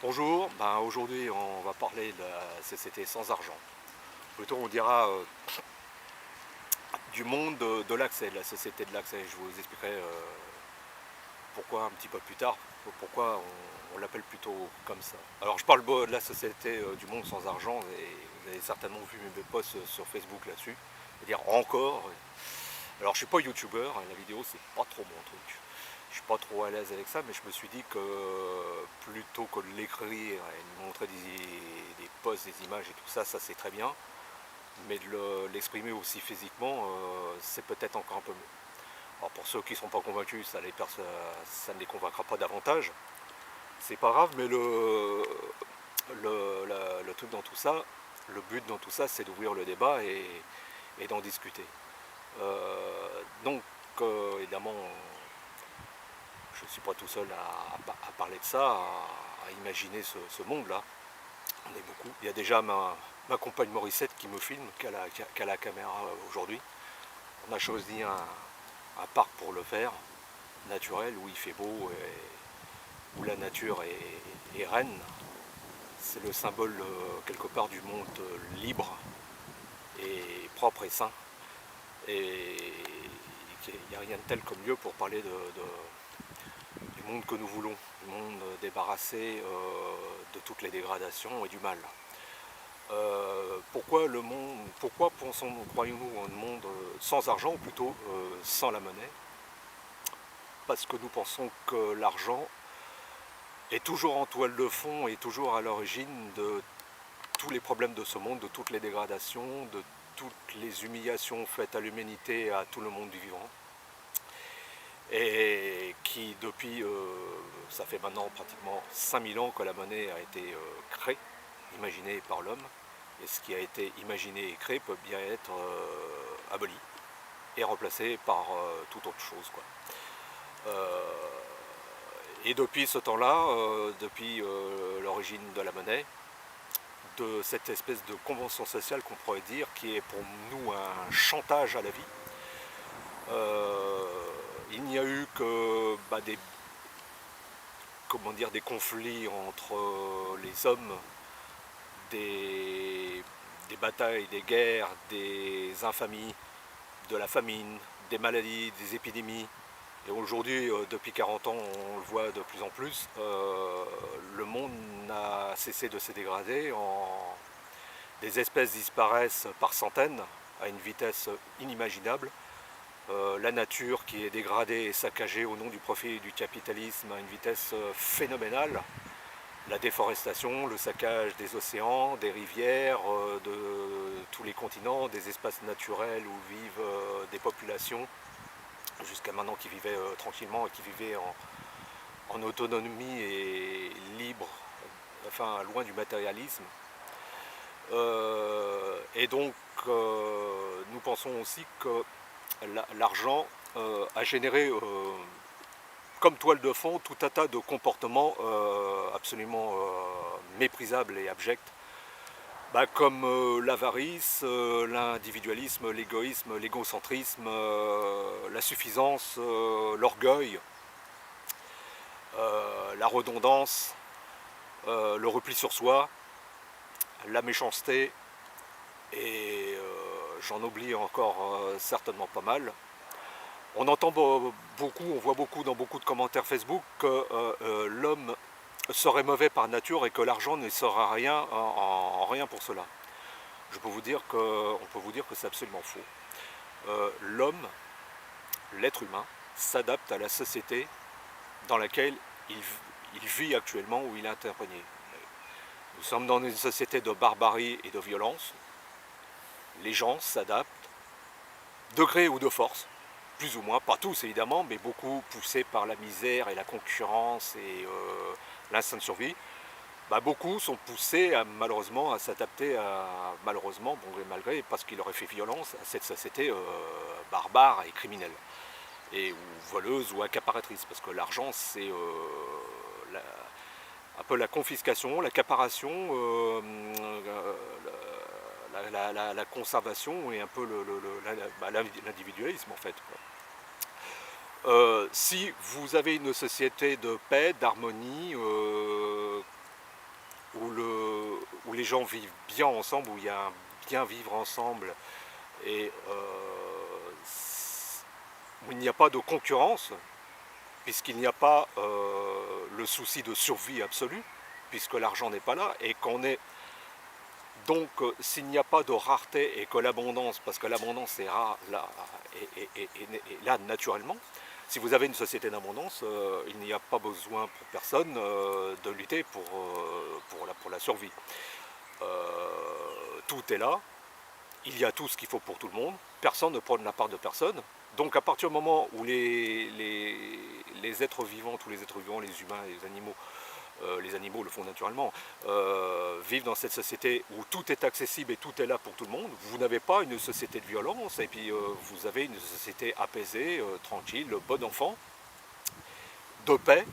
Bonjour, aujourd'hui on va parler de la société sans argent. Plutôt on dira du monde de l'accès, de la société de l'accès. Je vous expliquerai pourquoi un petit peu plus tard, pourquoi on l'appelle plutôt comme ça. Alors je parle de la société du monde sans argent et vous avez certainement vu mes posts sur Facebook là-dessus. C'est-à-dire encore. Alors je suis pas youtubeur, la vidéo c'est pas trop mon truc. Je suis pas trop à l'aise avec ça, mais je me suis dit que plutôt que de l'écrire et de montrer des posts, des images et tout ça, ça c'est très bien. Mais de l'exprimer aussi physiquement, c'est peut-être encore un peu mieux. Alors pour ceux qui ne sont pas convaincus, ça ne les convaincra pas davantage. C'est pas grave, mais le truc dans tout ça, le but dans tout ça, c'est d'ouvrir le débat et d'en discuter. Donc évidemment, je ne suis pas tout seul à parler de ça, à imaginer ce monde-là. On est beaucoup. Il y a déjà ma compagne Morissette qui me filme, qui a la caméra aujourd'hui. On a choisi un parc pour le faire, naturel, où il fait beau, et où la nature est reine. C'est le symbole quelque part du monde libre et propre et sain. Et il n'y a rien de tel comme lieu pour parler du monde que nous voulons, du monde débarrassé de toutes les dégradations et du mal. Pourquoi croyons-nous un monde sans argent, ou plutôt sans la monnaie? Parce que nous pensons que l'argent est toujours en toile de fond et toujours à l'origine de tous les problèmes de ce monde, de toutes les dégradations, de toutes les humiliations faites à l'humanité et à tout le monde vivant. Et qui depuis, ça fait maintenant pratiquement 5000 ans que la monnaie a été créée, imaginée par l'homme. Et ce qui a été imaginé et créé peut bien être aboli et remplacé par toute autre chose, quoi. Et depuis ce temps-là, depuis l'origine de la monnaie, de cette espèce de convention sociale qu'on pourrait dire, qui est pour nous un chantage à la vie, il n'y a eu que des conflits entre les hommes, des batailles, des guerres, des infamies, de la famine, des maladies, des épidémies. Et aujourd'hui, depuis 40 ans, on le voit de plus en plus, le monde n'a cessé de se dégrader. Des espèces disparaissent par centaines, à une vitesse inimaginable. La nature qui est dégradée et saccagée au nom du profit et du capitalisme à une vitesse phénoménale. La déforestation, le saccage des océans, des rivières, de tous les continents, des espaces naturels où vivent des populations, jusqu'à maintenant qui vivaient tranquillement et qui vivaient en autonomie et libre, enfin loin du matérialisme. Et donc nous pensons aussi que l'argent a généré comme toile de fond tout un tas de comportements absolument méprisables et abjects, comme l'avarice, l'individualisme, l'égoïsme, l'égocentrisme, la suffisance, l'orgueil, la redondance, le repli sur soi, la méchanceté, et j'en oublie encore certainement pas mal. On entend beaucoup, on voit beaucoup dans beaucoup de commentaires Facebook que l'homme serait mauvais par nature et que l'argent ne sera rien en rien pour cela. On peut vous dire que c'est absolument faux. L'homme, l'être humain, s'adapte à la société dans laquelle il vit actuellement, où il est imprégné. Nous sommes dans une société de barbarie et de violence. Les gens s'adaptent, de gré ou de force, plus ou moins, pas tous évidemment, mais beaucoup poussés par la misère et la concurrence et l'instinct de survie. Beaucoup sont poussés malheureusement à s'adapter malheureusement, bon gré mal gré, parce qu'il aurait fait violence à cette société barbare et criminelle, ou voleuse ou accaparatrice, parce que l'argent c'est un peu la confiscation, l'accaparation, la conservation et un peu l'individualisme en fait. Si vous avez une société de paix, d'harmonie, où les gens vivent bien ensemble, où il y a un bien vivre ensemble et où il n'y a pas de concurrence, puisqu'il n'y a pas le souci de survie absolue, puisque l'argent n'est pas là, et qu'on est donc s'il n'y a pas de rareté et que l'abondance, parce que l'abondance est rare là, et là naturellement, si vous avez une société d'abondance, il n'y a pas besoin pour personne de lutter pour la survie. Tout est là, il y a tout ce qu'il faut pour tout le monde, personne ne prend la part de personne. Donc à partir du moment où les êtres vivants, tous les êtres vivants, les humains, les animaux le font naturellement, vivent dans cette société où tout est accessible et tout est là pour tout le monde, vous n'avez pas une société de violence, et puis vous avez une société apaisée, tranquille, bon enfant, de paix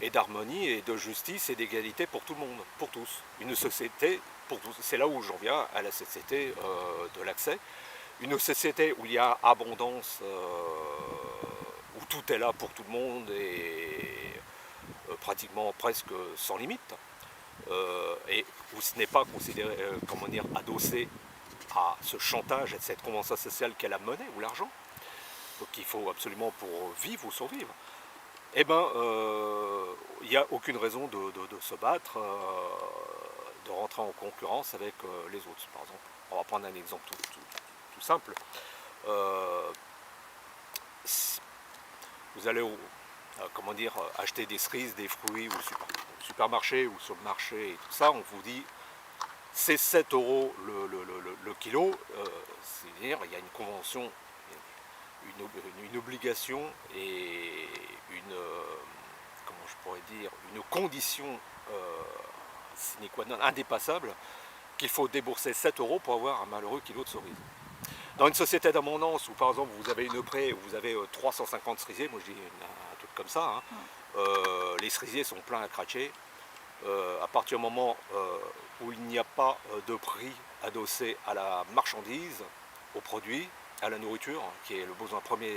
et d'harmonie et de justice et d'égalité pour tout le monde, pour tous. Une société pour tous. C'est là où j'en viens à la société de l'accès. Une société où il y a abondance, où tout est là pour tout le monde et pratiquement presque sans limite, et où ce n'est pas considéré, comment dire, adossé à ce chantage et cette convention sociale qu'est la monnaie ou l'argent, qu'il faut absolument pour vivre ou survivre. Eh bien, il n'y a aucune raison de se battre, de rentrer en concurrence avec les autres. Par exemple, on va prendre un exemple tout simple. Vous allez comment dire, acheter des cerises, des fruits au supermarché ou sur le marché et tout ça, on vous dit c'est 7 euros le kilo, c'est-à-dire il y a une convention, une obligation et comment je pourrais dire, une condition sine qua non, indépassable, qu'il faut débourser 7 euros pour avoir un malheureux kilo de cerises. Dans une société d'abondance où par exemple vous avez une pré où vous avez 350 cerisiers, moi je dis un truc comme ça, hein, les cerisiers sont pleins à cracher. À partir du moment où il n'y a pas de prix adossé à la marchandise, au produit, à la nourriture, qui est le besoin premier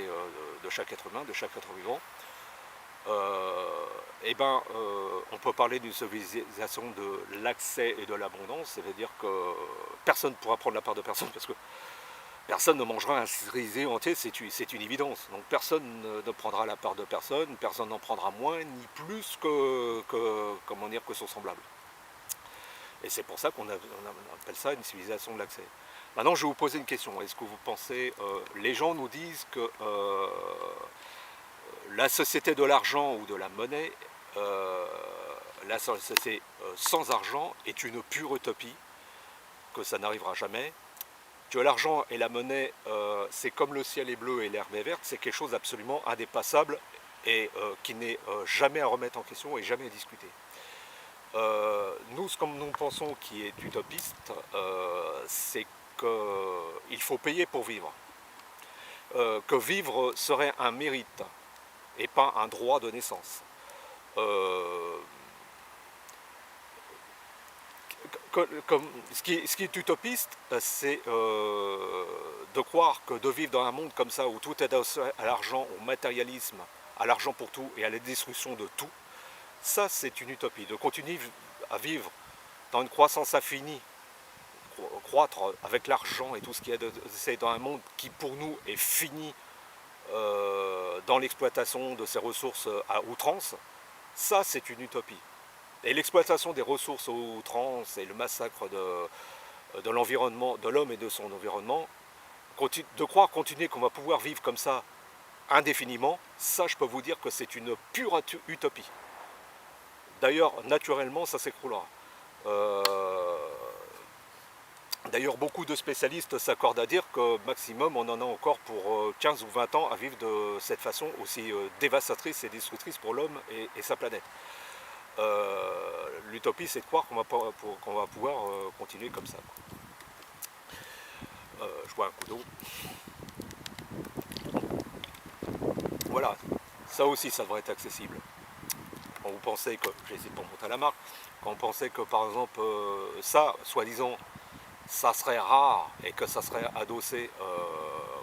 de chaque être humain, de chaque être vivant, eh ben, on peut parler d'une civilisation de l'accès et de l'abondance. Ça veut dire que personne ne pourra prendre la part de personne, parce que personne ne mangera un cerisier entier, c'est une évidence. Donc personne ne prendra la part de personne, personne n'en prendra moins ni plus comment dire, que son semblable. Et c'est pour ça qu'on appelle ça une civilisation de l'accès. Maintenant, je vais vous poser une question. Est-ce que vous pensez, les gens nous disent que la société de l'argent ou de la monnaie, la société sans argent est une pure utopie, que ça n'arrivera jamais, que l'argent et la monnaie, c'est comme le ciel est bleu et l'herbe est verte, c'est quelque chose d'absolument indépassable et qui n'est jamais à remettre en question et jamais à discuter. Nous, ce que nous pensons qui est utopiste, c'est qu'il faut payer pour vivre. Que vivre serait un mérite et pas un droit de naissance. Ce qui est utopiste, c'est de croire que de vivre dans un monde comme ça, où tout est à l'argent, au matérialisme, à l'argent pour tout et à la destruction de tout, ça c'est une utopie. De continuer à vivre dans une croissance infinie, croître avec l'argent et tout ce qu'il y a, c'est dans un monde qui pour nous est fini dans l'exploitation de ces ressources à outrance, ça c'est une utopie. Et l'exploitation des ressources à outrance et le massacre de l'environnement, de l'homme et de son environnement, de croire continuer qu'on va pouvoir vivre comme ça indéfiniment, ça je peux vous dire que c'est une pure utopie. D'ailleurs, naturellement, ça s'écroulera. D'ailleurs, beaucoup de spécialistes s'accordent à dire que maximum, on en a encore pour 15 ou 20 ans à vivre de cette façon aussi dévastatrice et destructrice pour l'homme et sa planète. L'utopie, c'est de croire qu'on va pouvoir continuer comme ça. Je bois un coup d'eau. Voilà, ça aussi, ça devrait être accessible. Quand vous pensez que, j'hésite pour monter à la marque, quand on pensait que par exemple ça, soi-disant, ça serait rare et que ça serait adossé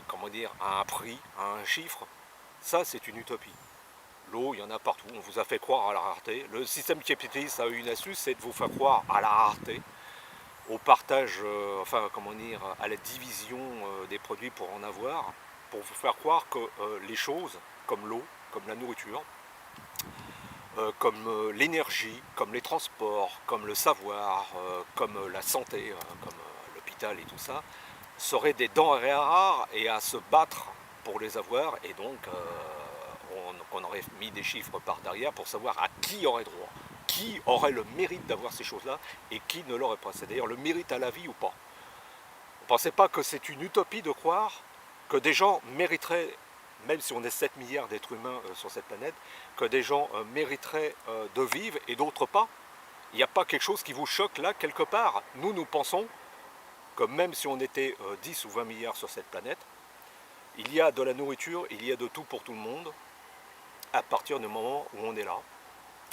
comment dire, à un prix, à un chiffre, ça c'est une utopie. L'eau, il y en a partout, on vous a fait croire à la rareté. Le système capitaliste a eu une astuce, c'est de vous faire croire à la rareté, au partage, enfin comment dire, à la division des produits pour en avoir, pour vous faire croire que les choses, comme l'eau, comme la nourriture, comme l'énergie, comme les transports, comme le savoir, comme la santé, comme l'hôpital et tout ça, seraient des denrées rares et à se battre pour les avoir, et donc on aurait mis des chiffres par derrière pour savoir à qui aurait droit, qui aurait le mérite d'avoir ces choses-là et qui ne l'aurait pas. C'est d'ailleurs le mérite à la vie ou pas. Ne pensez pas que c'est une utopie de croire que des gens mériteraient, même si on est 7 milliards d'êtres humains sur cette planète, que des gens mériteraient de vivre et d'autres pas. Il n'y a pas quelque chose qui vous choque là, quelque part. Nous pensons que même si on était 10 ou 20 milliards sur cette planète, il y a de la nourriture, il y a de tout pour tout le monde, à partir du moment où on est là.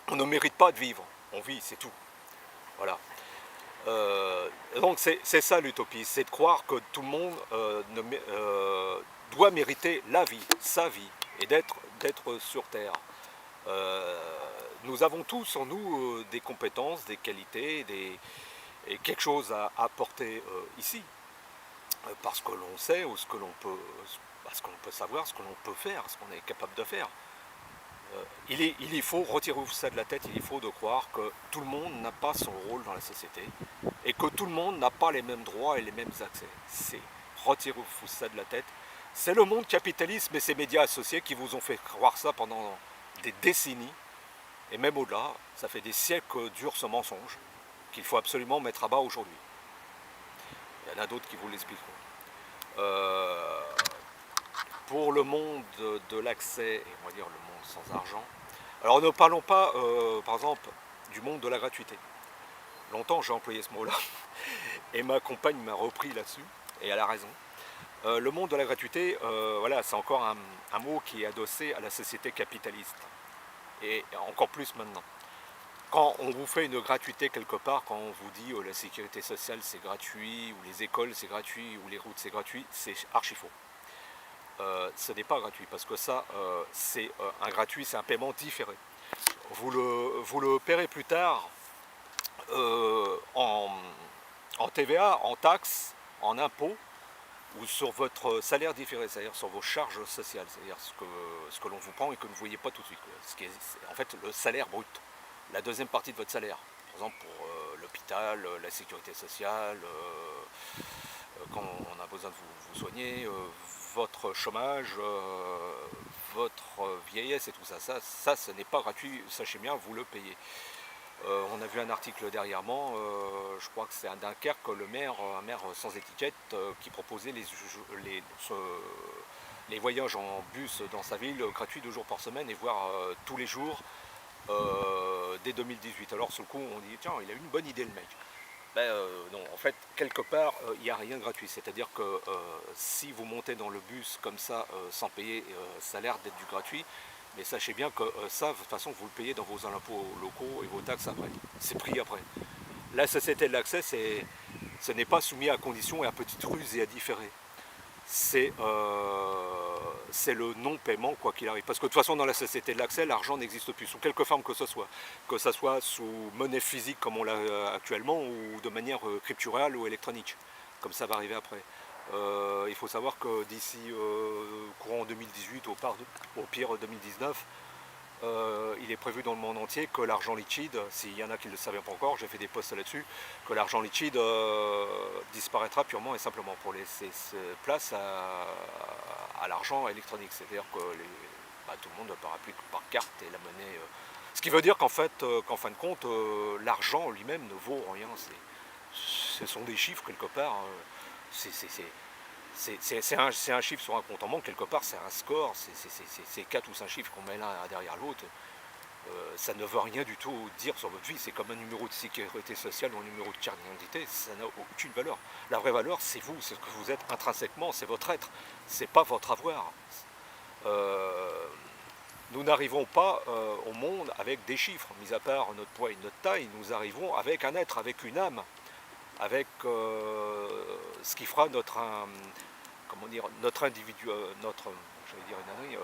On ne mérite pas de vivre, on vit, c'est tout. Voilà. Donc c'est ça l'utopie, c'est de croire que tout le monde doit mériter la vie, sa vie, et d'être sur Terre. Nous avons tous en nous des compétences, des qualités, et quelque chose à apporter ici, parce que l'on sait, ou ce que l'on peut savoir, ce que l'on peut faire, ce qu'on est capable de faire. Il faut retirer ça de la tête, il faut de croire que tout le monde n'a pas son rôle dans la société et que tout le monde n'a pas les mêmes droits et les mêmes accès. Retirez-vous ça de la tête. C'est le monde capitaliste et ses médias associés qui vous ont fait croire ça pendant des décennies, et même au-delà, ça fait des siècles que dure ce mensonge qu'il faut absolument mettre à bas aujourd'hui. Il y en a d'autres qui vous l'expliqueront. Pour le monde de l'accès, et on va dire le monde sans argent, alors ne parlons pas, par exemple, du monde de la gratuité. Longtemps j'ai employé ce mot-là, et ma compagne m'a repris là-dessus, et elle a raison. Le monde de la gratuité, voilà, c'est encore un mot qui est adossé à la société capitaliste, et encore plus maintenant. Quand on vous fait une gratuité quelque part, quand on vous dit la sécurité sociale c'est gratuit, ou les écoles c'est gratuit, ou les routes c'est gratuit, c'est archi faux. Ce n'est pas gratuit, parce que ça, c'est un gratuit, c'est un paiement différé. Vous le paierez plus tard en TVA, en taxes, en impôts, ou sur votre salaire différé, c'est-à-dire sur vos charges sociales, c'est-à-dire ce que l'on vous prend et que vous ne voyez pas tout de suite. Ce qui est en fait le salaire brut, la deuxième partie de votre salaire. Par exemple pour l'hôpital, la sécurité sociale, quand on a besoin de vous soigner, votre chômage, votre vieillesse et tout ça. Ça, ce n'est pas gratuit, sachez bien, vous le payez. On a vu un article dernièrement, je crois que c'est un Dunkerque, un maire sans étiquette, qui proposait les voyages en bus dans sa ville gratuits 2 jours par semaine et voire tous les jours dès 2018. Alors sur le coup on dit tiens, il a eu une bonne idée le mec. Non, en fait, quelque part, il n'y a rien de gratuit. C'est-à-dire que si vous montez dans le bus comme ça, sans payer, ça a l'air d'être du gratuit. Mais sachez bien que ça, de toute façon, vous le payez dans vos impôts locaux et vos taxes après. C'est pris après. La société de l'accès, ce n'est pas soumis à conditions et à petites ruses et à différer. C'est le non-paiement quoi qu'il arrive. Parce que de toute façon dans la société de l'accès, l'argent n'existe plus, sous quelque forme que ce soit sous monnaie physique comme on l'a actuellement, ou de manière crypturale ou électronique, comme ça va arriver après. Il faut savoir que d'ici courant 2018, au pire 2019, il est prévu dans le monde entier que l'argent liquide, s'il y en a qui ne le savaient pas encore, j'ai fait des posts là-dessus, que l'argent liquide disparaîtra purement et simplement pour laisser place à l'argent électronique. C'est-à-dire que tout le monde ne paiera plus que par carte et la monnaie. Ce qui veut dire qu'en fin de compte, l'argent lui-même ne vaut rien. Ce sont des chiffres quelque part. C'est un chiffre sur un compte en banque, quelque part c'est un score, c'est 4 ou 5 chiffres qu'on met l'un derrière l'autre. Ça ne veut rien du tout dire sur votre vie, c'est comme un numéro de sécurité sociale ou un numéro de carte d'identité, ça n'a aucune valeur. La vraie valeur c'est vous, c'est ce que vous êtes intrinsèquement, c'est votre être, c'est pas votre avoir. Nous n'arrivons pas au monde avec des chiffres, mis à part notre poids et notre taille, nous arrivons avec un être, avec une âme, avec ce qui fera notre individu, j'allais dire une ânerie,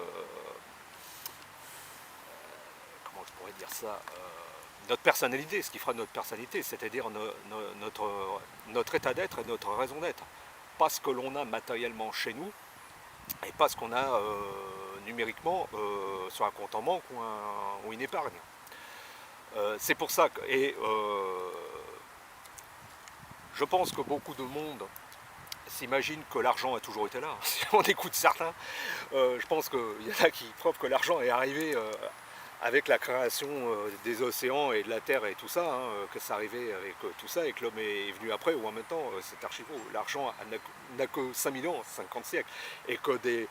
on pourrait dire ça, notre personnalité, ce qui fera notre personnalité, c'est-à-dire notre état d'être et notre raison d'être. Pas ce que l'on a matériellement chez nous, et pas ce qu'on a numériquement sur un compte en banque ou une épargne. C'est pour ça que, je pense que beaucoup de monde s'imagine que l'argent a toujours été là. Si on écoute certains, je pense qu'il y en a qui prouvent que l'argent est arrivé avec la création des océans et de la terre et tout ça, hein, que ça arrivait avec tout ça et que l'homme est venu après ou en même temps, c'est archi faux. L'argent n'a que 5 millions, 50 siècles, et que des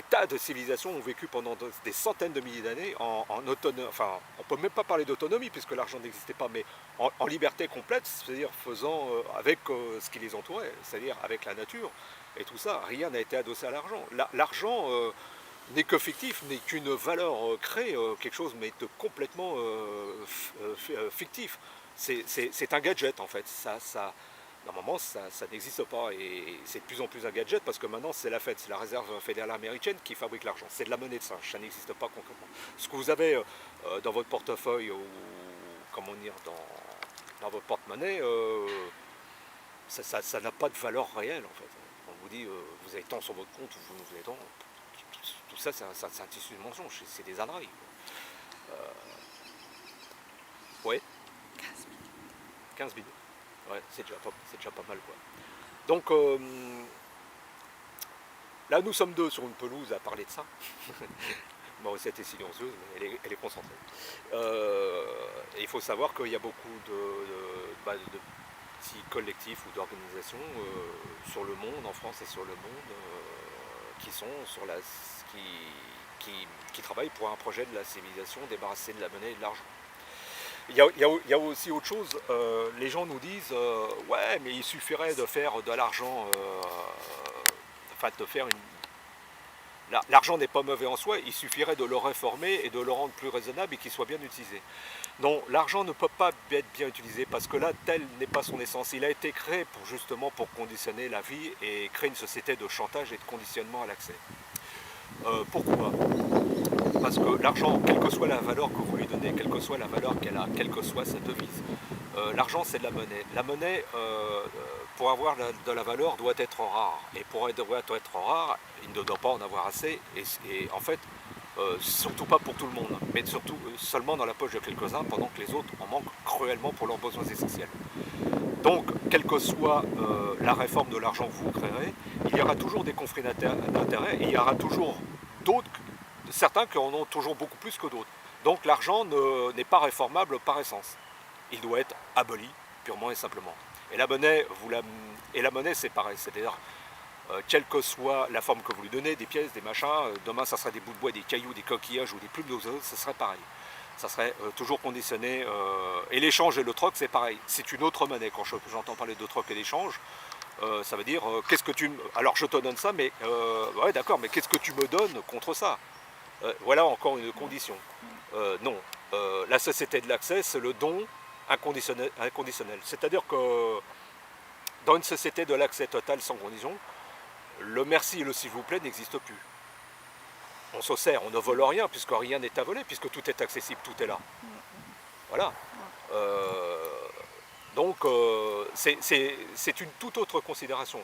tas de civilisations ont vécu pendant des centaines de milliers d'années en autonomie, enfin on ne peut même pas parler d'autonomie puisque l'argent n'existait pas, mais en liberté complète, c'est-à-dire faisant avec ce qui les entourait, c'est-à-dire avec la nature et tout ça, rien n'a été adossé à l'argent. L'argent n'est que fictif, n'est qu'une valeur créée, quelque chose mais de complètement fictif. C'est un gadget en fait, normalement ça n'existe pas et c'est de plus en plus un gadget parce que maintenant c'est la Fed, c'est la réserve fédérale américaine qui fabrique l'argent, c'est de la monnaie de singe, ça n'existe pas concrètement. Ce que vous avez dans votre portefeuille ou comment dire dans votre porte-monnaie, ça n'a pas de valeur réelle en fait. On vous dit vous avez tant sur votre compte ou vous avez tant. Tout ça, c'est un tissu de mensonge, c'est des âneries. Ouais, 15 000. Ouais, c'est déjà pas mal quoi. Donc là, nous sommes deux sur une pelouse à parler de ça. Bon, c'était silencieuse, mais elle est concentrée. Et il faut savoir qu'il y a beaucoup de petits collectifs ou d'organisations sur le monde, en France et sur le monde, qui sont sur qui travaillent pour un projet de la civilisation débarrassée de la monnaie et de l'argent. Il y a aussi autre chose, les gens nous disent ouais mais il suffirait de faire de l'argent, enfin de faire l'argent n'est pas mauvais en soi, il suffirait de le réformer et de le rendre plus raisonnable et qu'il soit bien utilisé. Non, l'argent ne peut pas être bien utilisé parce que là, tel n'est pas son essence. Il a été créé justement pour conditionner la vie et créer une société de chantage et de conditionnement à l'accès. Pourquoi ? Parce que l'argent, quelle que soit la valeur que vous lui donnez, quelle que soit la valeur qu'elle a, quelle que soit sa devise, l'argent c'est de la monnaie. La monnaie, pour avoir de la valeur, doit être rare. Et pour être rare, il ne doit pas en avoir assez. Et en fait, surtout pas pour tout le monde, mais surtout seulement dans la poche de quelques-uns, pendant que les autres en manquent cruellement pour leurs besoins essentiels. Donc, quelle que soit la réforme de l'argent que vous créerez, il y aura toujours des conflits d'intérêts et il y aura toujours certains qui en ont toujours beaucoup plus que d'autres. Donc l'argent n'est pas réformable par essence. Il doit être aboli, purement et simplement. Et la monnaie, c'est pareil, c'est-à-dire quelle que soit la forme que vous lui donnez, des pièces, des machins, demain ça serait des bouts de bois, des cailloux, des coquillages ou des plumes d'oiseaux, ça serait pareil. Ça serait toujours conditionné. Et l'échange et le troc, c'est pareil. C'est une autre monnaie. Quand j'entends parler de troc et d'échange, ça veut dire qu'est-ce que tu... Alors je te donne ça, mais ouais d'accord, mais qu'est-ce que tu me donnes contre ça ? Voilà encore une condition. Non, la société de l'accès, c'est le don inconditionnel. C'est-à-dire que dans une société de l'accès total sans condition, le merci et le s'il vous plaît n'existent plus. On se sert, on ne vole rien, puisque rien n'est à voler, puisque tout est accessible, tout est là. Voilà. Donc, c'est une toute autre considération.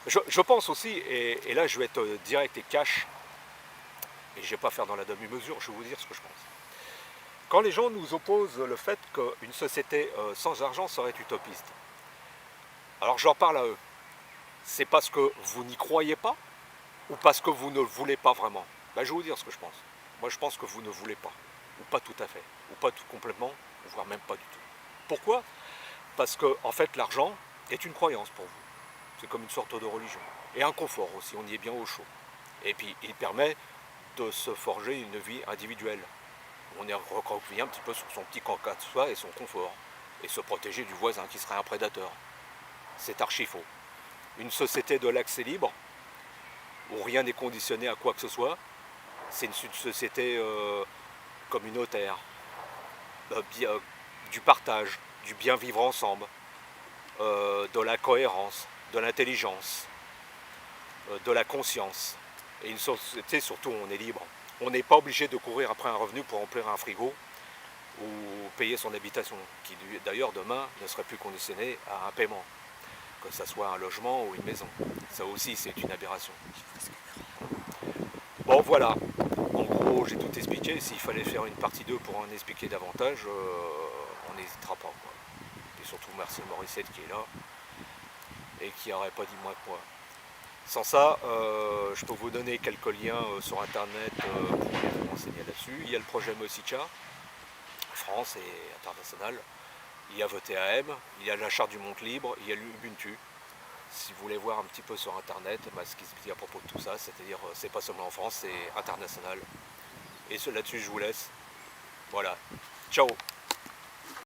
Je pense aussi, et là je vais être direct et cash, et je ne vais pas faire dans la demi-mesure, je vais vous dire ce que je pense. Quand les gens nous opposent le fait qu'une société sans argent serait utopiste, alors je leur parle à eux. C'est parce que vous n'y croyez pas ou parce que vous ne le voulez pas vraiment? Ben, je vais vous dire ce que je pense. Moi je pense que vous ne voulez pas, ou pas tout à fait, ou pas tout complètement, voire même pas du tout. Pourquoi? Parce que en fait l'argent est une croyance pour vous. C'est comme une sorte de religion. Et un confort aussi, on y est bien au chaud. Et puis il permet de se forger une vie individuelle. On est recroquevillé un petit peu sur son petit cancas de soi et son confort. Et se protéger du voisin qui serait un prédateur. C'est archi faux. Une société de l'accès libre, où rien n'est conditionné à quoi que ce soit, c'est une société communautaire, du partage, du bien vivre ensemble, de la cohérence, de l'intelligence, de la conscience. Et une société surtout où on est libre. On n'est pas obligé de courir après un revenu pour remplir un frigo ou payer son habitation, qui d'ailleurs demain ne serait plus conditionné à un paiement, que ce soit un logement ou une maison. Ça aussi c'est une aberration. Bon voilà, en gros j'ai tout expliqué, s'il fallait faire une partie 2 pour en expliquer davantage, on n'hésitera pas. Quoi. Et surtout merci Morissette qui est là et qui n'aurait pas dit moins que moi. Sans ça, je peux vous donner quelques liens sur internet pour aller vous renseigner là-dessus. Il y a le projet Mosicha, France et international. Il y a VTAM, il y a la charte du monde libre, il y a l'Ubuntu. Si vous voulez voir un petit peu sur internet ce qui se dit à propos de tout ça, c'est-à-dire c'est pas seulement en France, c'est international. Et là-dessus je vous laisse. Voilà. Ciao.